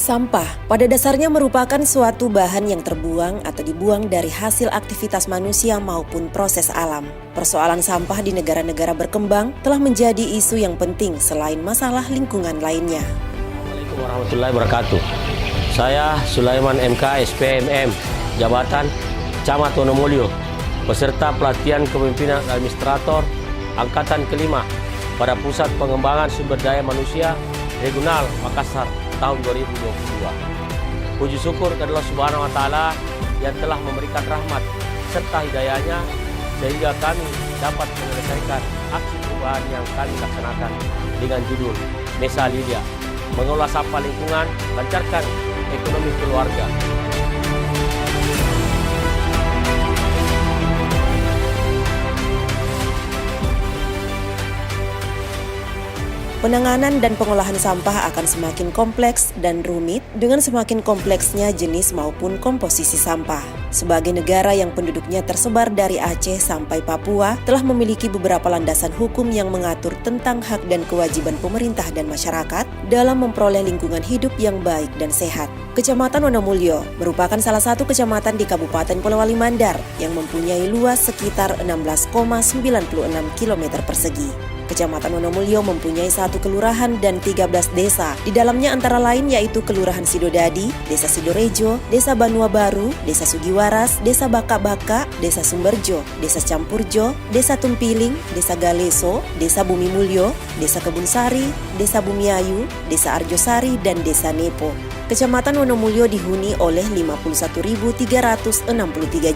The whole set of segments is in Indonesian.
Sampah pada dasarnya merupakan suatu bahan yang terbuang atau dibuang dari hasil aktivitas manusia maupun proses alam. Persoalan sampah di negara-negara berkembang telah menjadi isu yang penting selain masalah lingkungan lainnya. Assalamualaikum warahmatullahi wabarakatuh. Saya Sulaiman MK SPMM, Jabatan Camat Wonomulyo, peserta pelatihan kepemimpinan administrator Angkatan ke-5 pada Pusat Pengembangan Sumber Daya Manusia Regional Makassar tahun 2022. Puji syukur kepada Allah Subhanahu wa Ta'ala yang telah memberikan rahmat serta hidayahnya sehingga kami dapat menyelesaikan aksi perubahan yang kami laksanakan dengan judul Mesa Lilia, mengolah sampah lingkungan, lancarkan ekonomi keluarga. Penanganan dan pengolahan sampah akan semakin kompleks dan rumit dengan semakin kompleksnya jenis maupun komposisi sampah. Sebagai negara yang penduduknya tersebar dari Aceh sampai Papua, telah memiliki beberapa landasan hukum yang mengatur tentang hak dan kewajiban pemerintah dan masyarakat dalam memperoleh lingkungan hidup yang baik dan sehat. Kecamatan Wonomulyo merupakan salah satu kecamatan di Kabupaten Polewali Mandar yang mempunyai luas sekitar 16,96 km persegi. Kecamatan Wonomulyo mempunyai 1 kelurahan dan 13 desa. Di dalamnya antara lain yaitu Kelurahan Sidodadi, Desa Sidorejo, Desa Banua Baru, Desa Sugiwaras, Desa Baka-Baka, Desa Sumberjo, Desa Campurjo, Desa Tumpiling, Desa Galeso, Desa Bumi Mulyo, Desa Kebunsari, Desa Bumiayu, Desa Arjosari, dan Desa Nepo. Kecamatan Wonomulyo dihuni oleh 51.363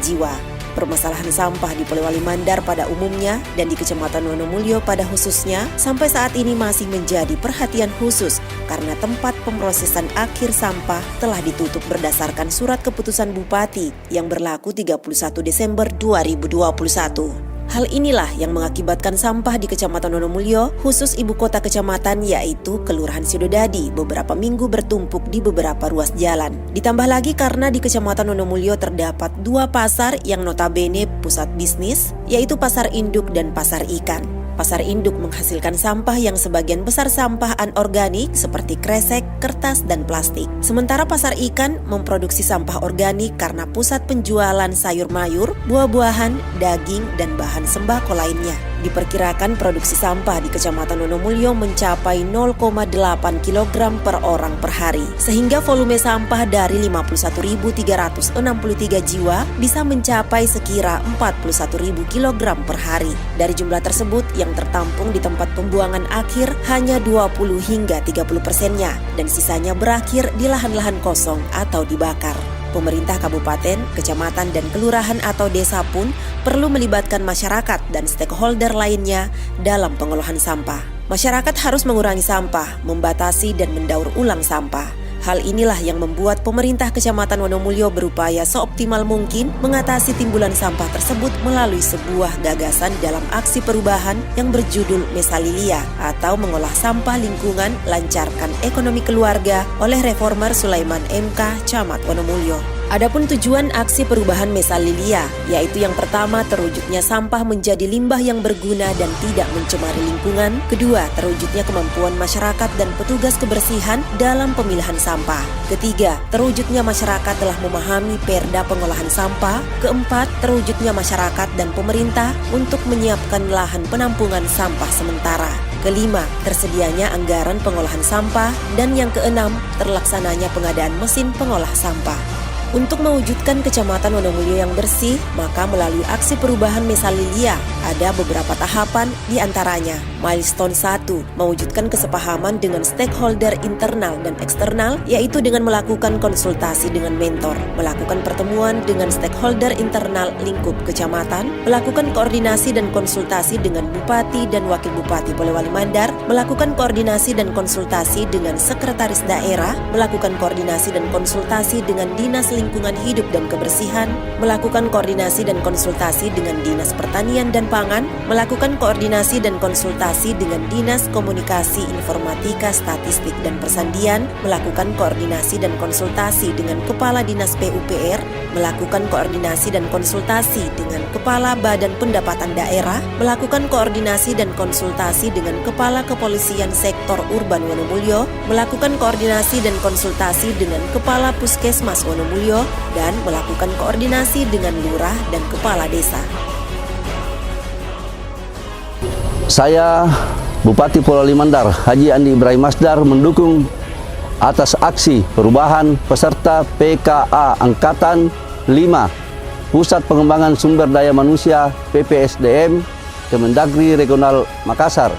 jiwa. Permasalahan sampah di Polewali Mandar pada umumnya dan di Kecamatan Wonomulyo pada khususnya sampai saat ini masih menjadi perhatian khusus karena tempat pemrosesan akhir sampah telah ditutup berdasarkan surat keputusan Bupati yang berlaku 31 Desember 2021. Hal inilah yang mengakibatkan sampah di Kecamatan Wonomulyo, khusus ibu kota kecamatan yaitu Kelurahan Sidodadi, beberapa minggu bertumpuk di beberapa ruas jalan. Ditambah lagi karena di Kecamatan Wonomulyo terdapat 2 pasar yang notabene pusat bisnis, yaitu Pasar Induk dan Pasar Ikan. Pasar induk menghasilkan sampah yang sebagian besar sampah anorganik seperti kresek, kertas, dan plastik. Sementara pasar ikan memproduksi sampah organik karena pusat penjualan sayur mayur, buah-buahan, daging, dan bahan sembako lainnya. Diperkirakan produksi sampah di Kecamatan Wonomulyo mencapai 0,8 kg per orang per hari. Sehingga volume sampah dari 51.363 jiwa bisa mencapai sekira 41.000 kg per hari. Dari jumlah tersebut yang tertampung di tempat pembuangan akhir hanya 20 hingga 30%-nya dan sisanya berakhir di lahan-lahan kosong atau dibakar. Pemerintah kabupaten, kecamatan, dan kelurahan atau desa pun perlu melibatkan masyarakat dan stakeholder lainnya dalam pengolahan sampah. Masyarakat harus mengurangi sampah, membatasi dan mendaur ulang sampah. Hal inilah yang membuat pemerintah Kecamatan Wonomulyo berupaya seoptimal mungkin mengatasi timbulan sampah tersebut melalui sebuah gagasan dalam aksi perubahan yang berjudul Mesa Lilia atau mengolah sampah lingkungan, lancarkan ekonomi keluarga oleh reformer Sulaiman MK, Camat Wonomulyo. Adapun tujuan aksi perubahan Mesa Lilia, yaitu yang pertama terwujudnya sampah menjadi limbah yang berguna dan tidak mencemari lingkungan. Kedua, terwujudnya kemampuan masyarakat dan petugas kebersihan dalam pemilahan sampah. Ketiga, terwujudnya masyarakat telah memahami perda pengolahan sampah. Keempat, terwujudnya masyarakat dan pemerintah untuk menyiapkan lahan penampungan sampah sementara. Kelima, tersedianya anggaran pengolahan sampah. Dan yang keenam, terlaksananya pengadaan mesin pengolah sampah. Untuk mewujudkan Kecamatan Wonomulyo yang bersih, maka melalui aksi perubahan Mesa Lilia ada beberapa tahapan, di antaranya milestone 1, mewujudkan kesepahaman dengan stakeholder internal dan eksternal, yaitu dengan melakukan konsultasi dengan mentor, melakukan pertemuan dengan stakeholder internal lingkup kecamatan, melakukan koordinasi dan konsultasi dengan Bupati dan Wakil Bupati Polewali Mandar, melakukan koordinasi dan konsultasi dengan Sekretaris Daerah, melakukan koordinasi dan konsultasi dengan Dinas Lingkungan Hidup dan Kebersihan, melakukan koordinasi dan konsultasi dengan Dinas Pertanian dan Pangan, melakukan koordinasi dan konsultasi dengan Dinas Komunikasi Informatika, Statistik dan Persandian, melakukan koordinasi dan konsultasi dengan Kepala Dinas PUPR, melakukan koordinasi dan konsultasi dengan Kepala Badan Pendapatan Daerah, melakukan koordinasi dan konsultasi dengan Kepala Kepolisian Sektor Urban Wonomulyo, melakukan koordinasi dan konsultasi dengan Kepala Puskesmas Wonomulyo, dan melakukan koordinasi dengan Lurah dan Kepala Desa. Saya, Bupati Polewali Mandar, Haji Andi Ibrahim Masdar, mendukung atas aksi perubahan peserta PKA Angkatan 5, Pusat Pengembangan Sumber Daya Manusia PPSDM, Kemendagri Regional Makassar.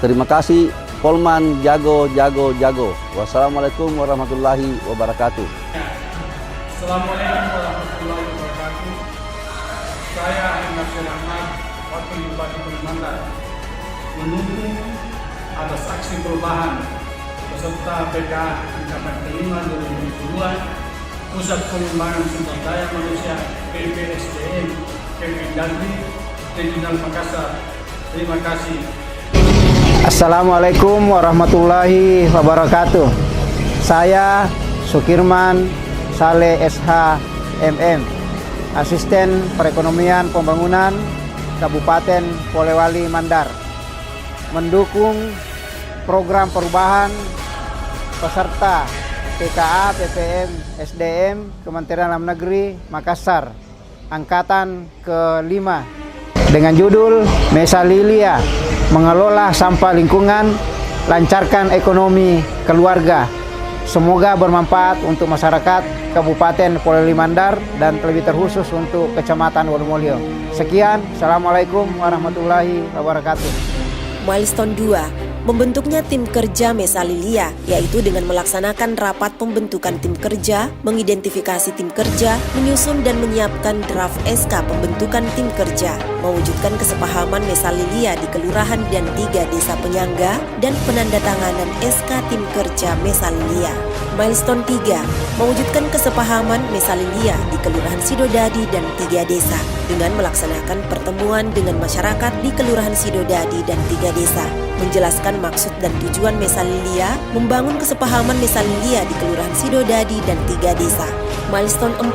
Terima kasih, Polman Jago. Wassalamualaikum warahmatullahi wabarakatuh. Assalamualaikum warahmatullahi wabarakatuh. Saya Nasir Ahmad, Wakil Bupati Polewali Mandar, mendukung atas aksi perubahan peserta PKA Angkatan 5 2022, Pusat Pengembangan Sumber Daya Manusia PPSDM, Kemendagri Regional Makassar. Terima kasih. Assalamualaikum warahmatullahi wabarakatuh. Saya Sukirman Saleh SH MM, Asisten Perekonomian Pembangunan Kabupaten Polewali Mandar, mendukung program perubahan peserta PKA PPM SDM Kementerian Dalam Negeri Makassar Angkatan ke-5 dengan judul Mesalilia, mengelola sampah lingkungan, lancarkan ekonomi keluarga. Semoga bermanfaat untuk masyarakat Kabupaten Polewali Mandar dan lebih terkhusus untuk Kecamatan Wonomulyo. Sekian, Assalamualaikum warahmatullahi wabarakatuh. Milestone 2, membentuknya tim kerja Mesalilia, yaitu dengan melaksanakan rapat pembentukan tim kerja, mengidentifikasi tim kerja, menyusun dan menyiapkan draft SK pembentukan tim kerja, mewujudkan kesepahaman Mesalilia di kelurahan dan 3 desa penyangga, dan penandatanganan SK tim kerja Mesalilia. Milestone 3, mewujudkan kesepahaman Mesalilia di Kelurahan Sidodadi dan 3 desa, dengan melaksanakan pertemuan dengan masyarakat di Kelurahan Sidodadi dan 3 desa, menjelaskan maksud dan tujuan Mesalilia, membangun kesepahaman Mesalilia di Kelurahan Sidodadi dan 3 desa. Milestone 4,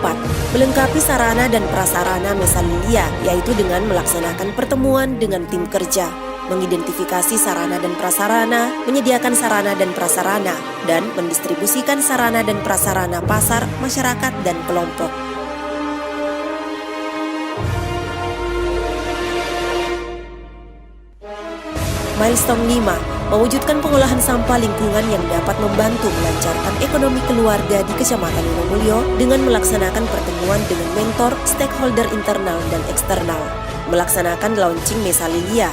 melengkapi sarana dan prasarana Mesalilia, yaitu dengan melaksanakan pertemuan dengan tim kerja, mengidentifikasi sarana dan prasarana, menyediakan sarana dan prasarana, dan mendistribusikan sarana dan prasarana pasar, masyarakat, dan kelompok. Milestone 5, mewujudkan pengolahan sampah lingkungan yang dapat membantu melancarkan ekonomi keluarga di Kecamatan Wonomulyo dengan melaksanakan pertemuan dengan mentor, stakeholder internal dan eksternal, melaksanakan launching Mesalilia.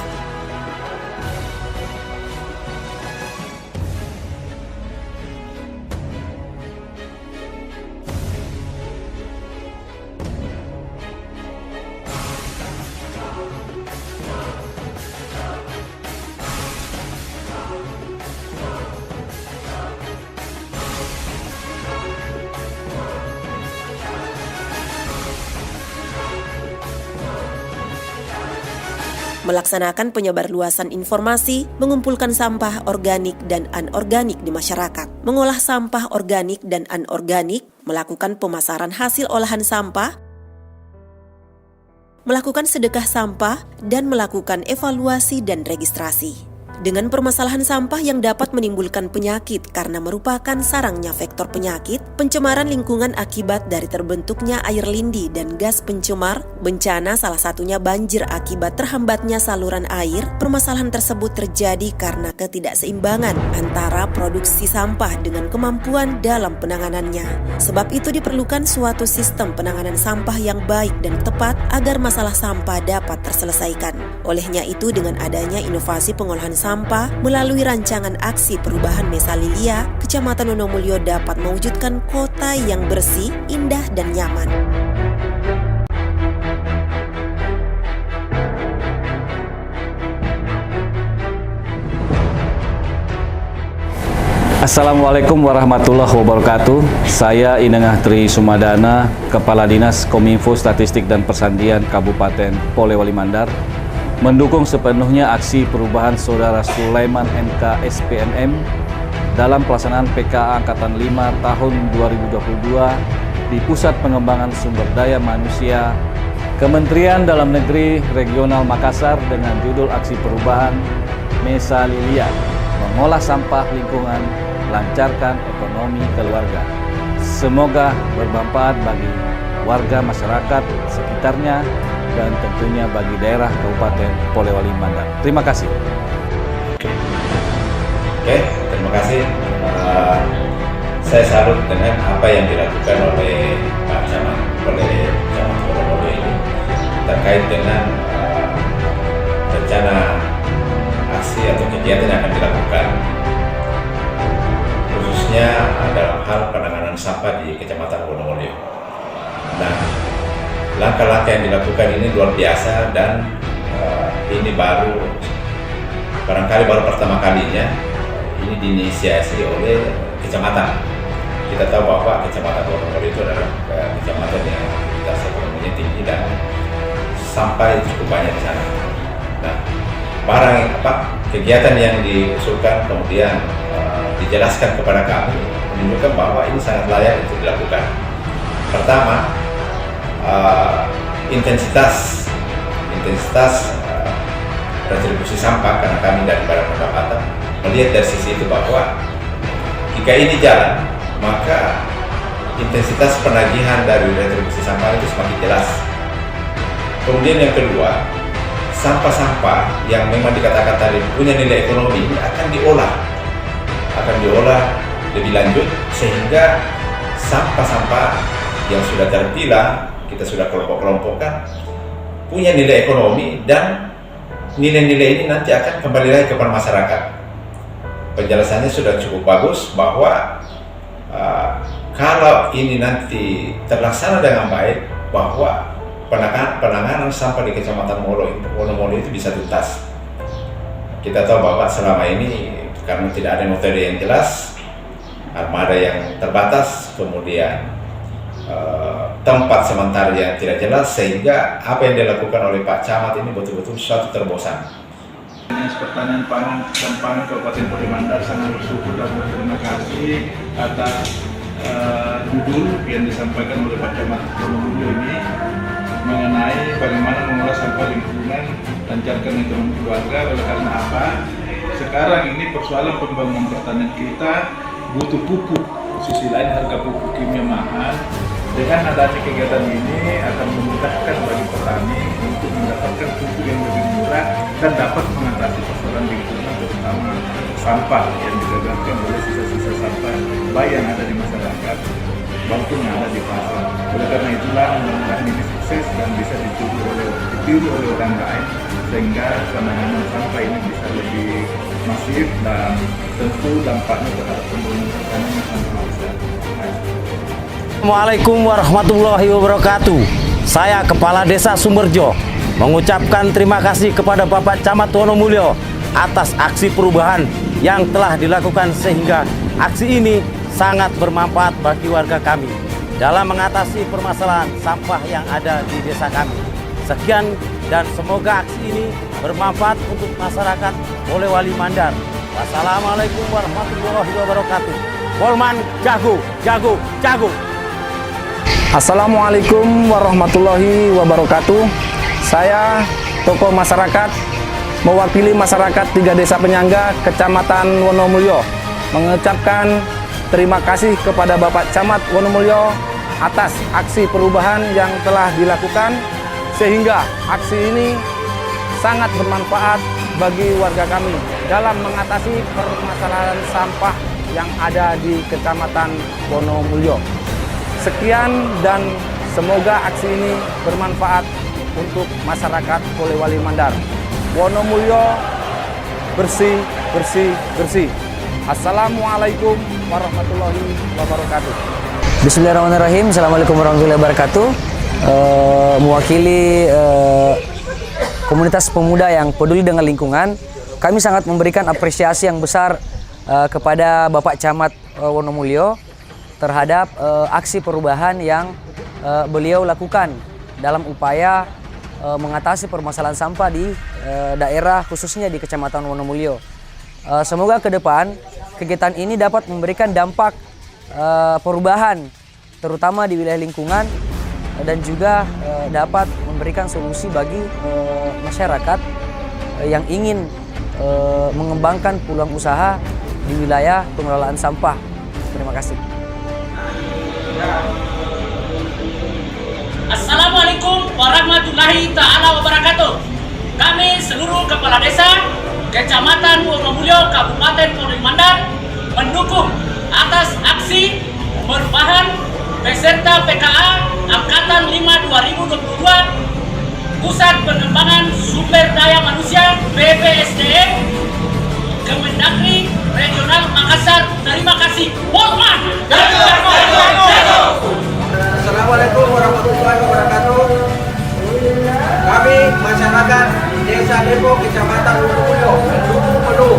Melaksanakan penyebarluasan informasi, mengumpulkan sampah organik dan anorganik di masyarakat, mengolah sampah organik dan anorganik, melakukan pemasaran hasil olahan sampah, melakukan sedekah sampah, dan melakukan evaluasi dan registrasi. Dengan permasalahan sampah yang dapat menimbulkan penyakit karena merupakan sarangnya vektor penyakit, pencemaran lingkungan akibat dari terbentuknya air lindi dan gas pencemar, bencana salah satunya banjir akibat terhambatnya saluran air, permasalahan tersebut terjadi karena ketidakseimbangan antara produksi sampah dengan kemampuan dalam penanganannya. Sebab itu diperlukan suatu sistem penanganan sampah yang baik dan tepat agar masalah sampah dapat terselesaikan. Olehnya itu, dengan adanya inovasi pengolahan sampah melalui rancangan aksi perubahan Mesalilia, Kecamatan Wonomulyo dapat mewujudkan kota yang bersih, indah, dan nyaman. Assalamualaikum warahmatullahi wabarakatuh. Saya Inengah Tri Sumadana, Kepala Dinas Kominfo Statistik dan Persandian Kabupaten Polewali Mandar, mendukung sepenuhnya aksi perubahan Saudara Sulaiman MK SPMM dalam pelaksanaan PKA Angkatan 5 tahun 2022 di Pusat Pengembangan Sumber Daya Manusia Kementerian Dalam Negeri Regional Makassar dengan judul Aksi Perubahan Mesa Lilia, mengolah sampah lingkungan, lancarkan ekonomi keluarga. Semoga bermanfaat bagi warga masyarakat sekitarnya dan tentunya bagi daerah Kabupaten Polewali Mandar. Terima kasih. Oke, terima kasih. Saya salut dengan apa yang dilakukan oleh Pak Camat, oleh Camat Wonomulyo ini terkait dengan rencana aksi atau kegiatan yang akan dilakukan, khususnya dalam hal penanganan sampah di Kecamatan Wonomulyo. Nah, langkah-langkah yang dilakukan ini luar biasa dan ini barangkali baru pertama kalinya ini diinisiasi oleh kecamatan. Kita tahu bahwa Kecamatan Wonomulyo itu adalah kecamatan yang aktivitas ekonominya tinggi dan sampah cukup banyak di sana. Nah, kegiatan yang diusulkan kemudian dijelaskan kepada kami menunjukkan bahwa ini sangat layak untuk dilakukan. Pertama, intensitas retribusi sampah, karena kami dari Badan Pendapatan melihat dari sisi itu bahwa jika ini jalan, maka intensitas penagihan dari retribusi sampah itu semakin jelas. Kemudian yang kedua, sampah-sampah yang memang dikatakan tadi punya nilai ekonomi ini akan diolah lebih lanjut, sehingga sampah-sampah yang sudah terpilah kita sudah kelompok-kelompokkan punya nilai ekonomi, dan nilai-nilai ini nanti akan kembali lagi kepada masyarakat. Penjelasannya sudah cukup bagus bahwa kalau ini nanti terlaksana dengan baik, bahwa penanganan sampah di Kecamatan Wonomulyo itu bisa tuntas. Kita tahu bahwa selama ini karena tidak ada metode yang jelas, armada yang terbatas, kemudian tempat sementara yang tidak jelas, sehingga apa yang dilakukan oleh Pak Camat ini betul-betul suatu terbosan. Dinas Pertanian Pangan dan Pangan Kabupaten Polewali Mandar sangat bersyukur dan berterima kasih atas judul yang disampaikan oleh Pak Camat Wonomulyo ini mengenai bagaimana mengolah sampah lingkungan, lancarkan ekonomi keluarga. Oleh karena apa? Sekarang ini persoalan pembangunan pertanian kita butuh pupuk. Sisi lain harga pupuk kimia mahal. Dengan adanya kegiatan ini akan memudahkan bagi petani untuk mendapatkan pupuk yang lebih murah dan dapat mengatasi persoalan lingkungan, terutama sampah yang digagangkan oleh sisa-sisa sampah baik yang ada di masyarakat maupun yang ada di pasar. Oleh karena itulah mudah-mudahan ini sukses dan bisa ditiru oleh orang lain, sehingga penanganan sampah ini bisa lebih masif dan tentu dampaknya terhadap pembangunan pertanian sangat besar. Assalamualaikum warahmatullahi wabarakatuh. Saya Kepala Desa Sumberjo mengucapkan terima kasih kepada Bapak Camat Wonomulyo atas aksi perubahan yang telah dilakukan, sehingga aksi ini sangat bermanfaat bagi warga kami dalam mengatasi permasalahan sampah yang ada di desa kami. Sekian dan semoga aksi ini bermanfaat untuk masyarakat Polewali Mandar. Wassalamualaikum warahmatullahi wabarakatuh. Polman jago, jago, jago. Assalamualaikum warahmatullahi wabarakatuh. Saya tokoh masyarakat mewakili masyarakat 3 desa penyangga Kecamatan Wonomulyo mengucapkan terima kasih kepada Bapak Camat Wonomulyo atas aksi perubahan yang telah dilakukan, sehingga aksi ini sangat bermanfaat bagi warga kami dalam mengatasi permasalahan sampah yang ada di Kecamatan Wonomulyo. Sekian dan semoga aksi ini bermanfaat untuk masyarakat Polewali Mandar. Wonomulyo bersih, bersih, bersih. Assalamualaikum warahmatullahi wabarakatuh. Bismillahirrahmanirrahim. Assalamualaikum warahmatullahi wabarakatuh. Mewakili komunitas pemuda yang peduli dengan lingkungan, kami sangat memberikan apresiasi yang besar kepada Bapak Camat Wonomulyo terhadap aksi perubahan yang beliau lakukan dalam upaya mengatasi permasalahan sampah di daerah khususnya di Kecamatan Wonomulyo. Semoga ke depan kegiatan ini dapat memberikan dampak perubahan terutama di wilayah lingkungan dan juga dapat memberikan solusi bagi masyarakat yang ingin mengembangkan peluang usaha di wilayah pengelolaan sampah. Terima kasih. Assalamualaikum warahmatullahi ta'ala wabarakatuh. Kami seluruh kepala desa Kecamatan Wonomulyo, Kabupaten Polewali Mandar mendukung atas aksi perubahan peserta PKA Angkatan 5 2022 Pusat Pengembangan Sumber Daya Manusia BPSDM Kemendagri Regional Makassar. Terima kasih. Hormat. Assalamualaikum warahmatullahi wabarakatuh. Kami masyarakat Desa Depok, Kecamatan Wonomulyo mendukung penuh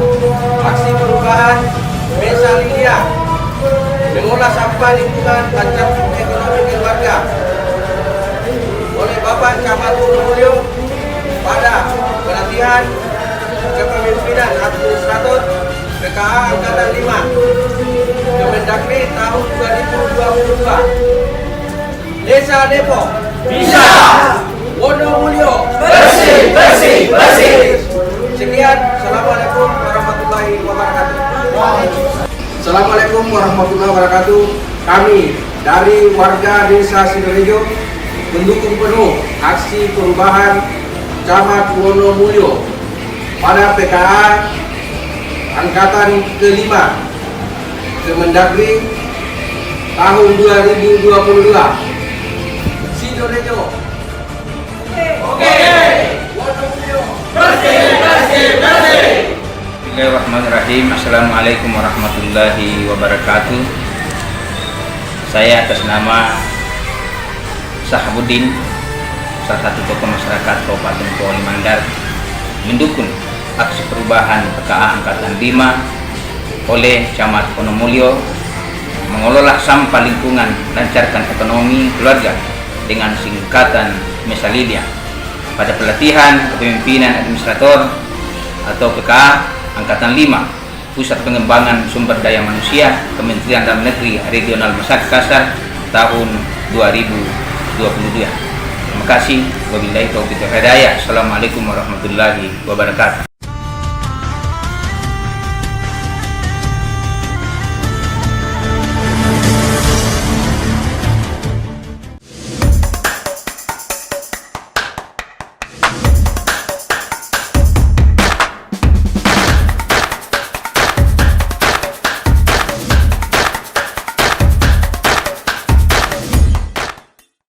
aksi perubahan Desa Lilia mengolah sampah lingkungan dan ekonomi keluarga oleh Bapak Camat Wonomulyo pada pelatihan kepemimpinan administrator PKA Angkatan 5 Kemendagri tahun 2022. Desa Depok bisa, Wonomulyo bersih, bersih, bersih. Sekian, Assalamualaikum warahmatullahi wabarakatuh. Assalamualaikum warahmatullahi wabarakatuh. Kami dari warga Desa Sidorejo mendukung penuh aksi perubahan Camat Wonomulyo pada PKA Angkatan ke-5 Kemendagri tahun 2022. Sidorejo. Oke. Wonomulyo bersih, bersih, bersih. Bismillahirrahmanirrahim. Assalamualaikum warahmatullahi wabarakatuh. Saya atas nama Sahabuddin, salah satu tokoh masyarakat Kabupaten Polewali Mandar, mendukung aksi perubahan PKA Angkatan 5 oleh Camat Wonomulyo mengelola sampah lingkungan, lancarkan ekonomi keluarga dengan singkatan Mesalilia pada pelatihan kepemimpinan administrator atau PKA Angkatan 5 Pusat Pengembangan Sumber Daya Manusia Kementerian Dalam Negeri Regional Makassar tahun 2022. Terima kasih. Wabillahi taufiq wal hidayah. Assalamualaikum warahmatullahi wabarakatuh.